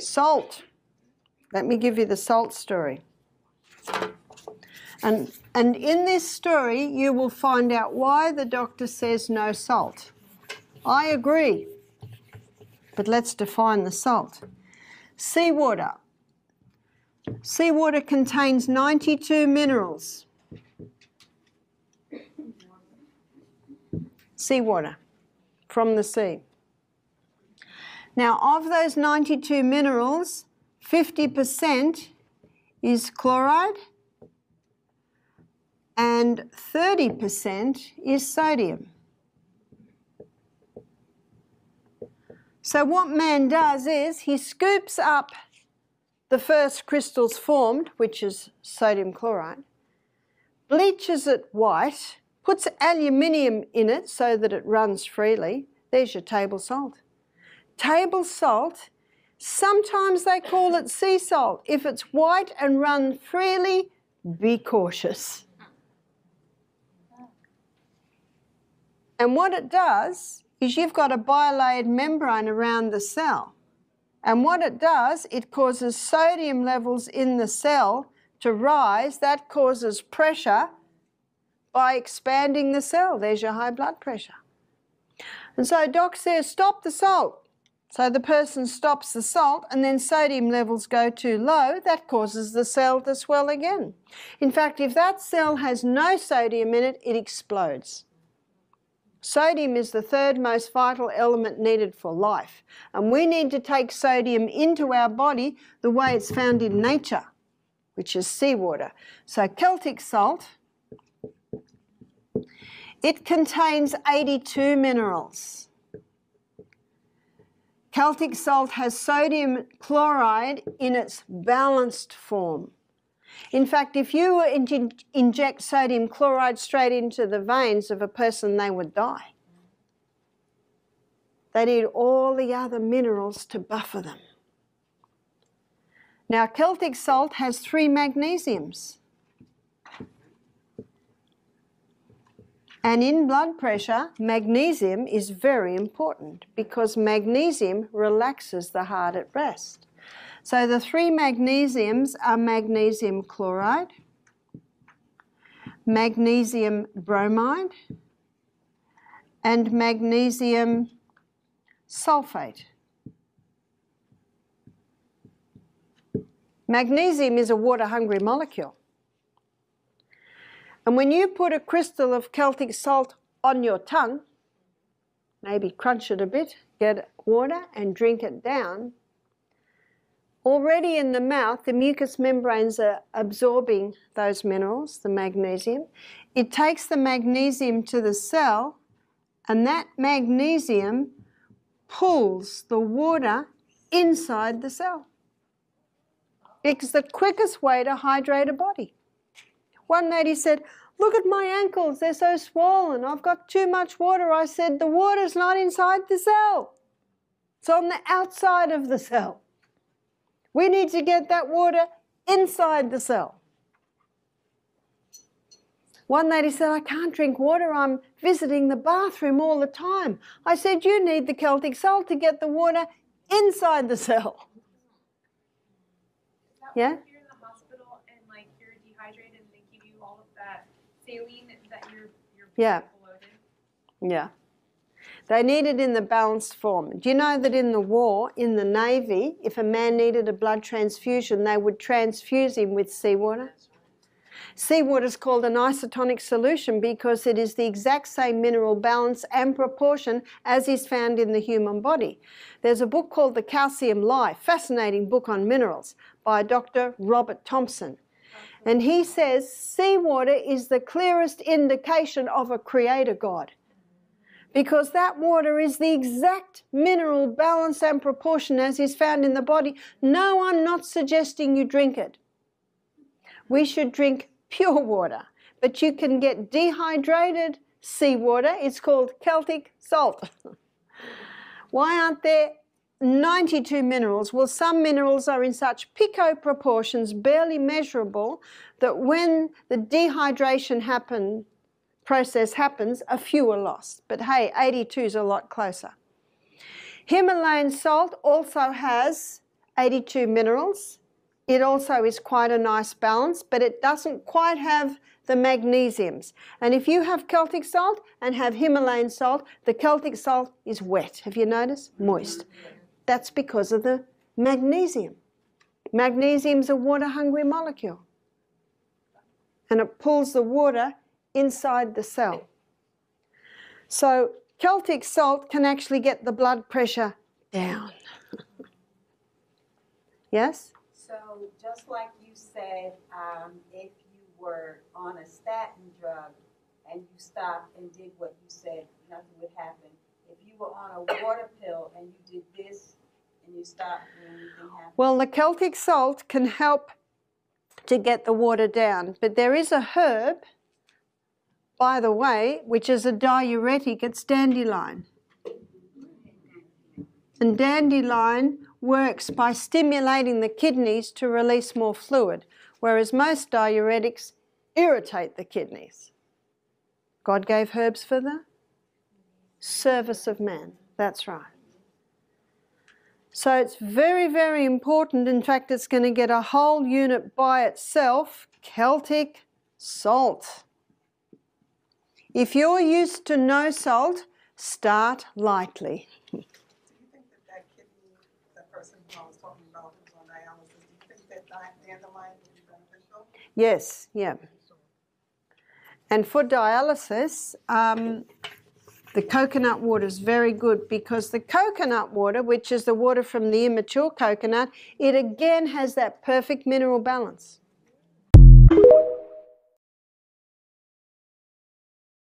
Salt. Let me give you the salt story. And in this story, you will find out why the doctor says no salt. I agree. But let's define the salt. Seawater. Seawater contains 92 minerals. Seawater from the sea. Now, of those 92 minerals, 50% is chloride and 30% is sodium. So what man does is he scoops up the first crystals formed, which is sodium chloride, bleaches it white, puts aluminium in it so that it runs freely. There's your table salt. Table salt, sometimes they call it sea salt. If it's white and run freely, be cautious. And what it does is you've got a bilayered membrane around the cell. And what it does, it causes sodium levels in the cell to rise. That causes pressure by expanding the cell. There's your high blood pressure. And so Doc says, stop the salt. So the person stops the salt and then sodium levels go too low. That causes the cell to swell again. In fact, if that cell has no sodium in it, it explodes. Sodium is the third most vital element needed for life. And we need to take sodium into our body the way it's found in nature, which is seawater. So Celtic salt, it contains 82 minerals. Celtic salt has sodium chloride in its balanced form. In fact, if you were to inject sodium chloride straight into the veins of a person, they would die. They need all the other minerals to buffer them. Now, Celtic salt has 3 magnesiums. And in blood pressure, magnesium is very important because magnesium relaxes the heart at rest. So the 3 magnesiums are magnesium chloride, magnesium bromide, and magnesium sulfate. Magnesium is a water-hungry molecule. And when you put a crystal of Celtic salt on your tongue, maybe crunch it a bit, get water and drink it down, already in the mouth, the mucous membranes are absorbing those minerals, the magnesium. It takes the magnesium to the cell, and that magnesium pulls the water inside the cell. It's the quickest way to hydrate a body. One lady said, look at my ankles, they're so swollen, I've got too much water. I said, the water's not inside the cell. It's on the outside of the cell. We need to get that water inside the cell. One lady said, I can't drink water, I'm visiting the bathroom all the time. I said, you need the Celtic salt to get the water inside the cell. Yeah? If you're in the hospital and like you're dehydrated and they give you all of that saline that you're yeah. bloated. Yeah. They need it in the balanced form. Do you know that in the war, in the Navy, if a man needed a blood transfusion, they would transfuse him with seawater? Seawater is called an isotonic solution because it is the exact same mineral balance and proportion as is found in the human body. There's a book called The Calcium Lie, fascinating book on minerals, by Dr. Robert Thompson. And he says seawater is the clearest indication of a creator God, because that water is the exact mineral balance and proportion as is found in the body. No, I'm not suggesting you drink it. We should drink pure water, but you can get dehydrated seawater. It's called Celtic salt. Why aren't there 92 minerals? Well, some minerals are in such pico proportions, barely measurable, that when the dehydration process happens, a few are lost. But hey, 82 is a lot closer. Himalayan salt also has 82 minerals. It also is quite a nice balance, but it doesn't quite have the magnesiums. And if you have Celtic salt and have Himalayan salt, the Celtic salt is wet. Have you noticed? Moist. That's because of the magnesium. Magnesium's a water-hungry molecule. And it pulls the water inside the cell. So Celtic salt can actually get the blood pressure down. Yes? So just like you said, if you were on a statin drug and you stopped and did what you said, nothing would happen. If you were on a water pill and you did this and you stopped and anything happened? Well, the Celtic salt can help to get the water down, but there is a herb, by the way, which is a diuretic. It's dandelion. And dandelion works by stimulating the kidneys to release more fluid, whereas most diuretics irritate the kidneys. God gave herbs for the service of man. That's right. So it's very, very important. In fact, it's going to get a whole unit by itself, Celtic salt. If you're used to no salt, start lightly. Do you think that kidney, that person who I was talking about who's on dialysis, do you think that dandelion would be beneficial? Yes, yeah. And for dialysis, the coconut water is very good because the coconut water, which is the water from the immature coconut, it again has that perfect mineral balance.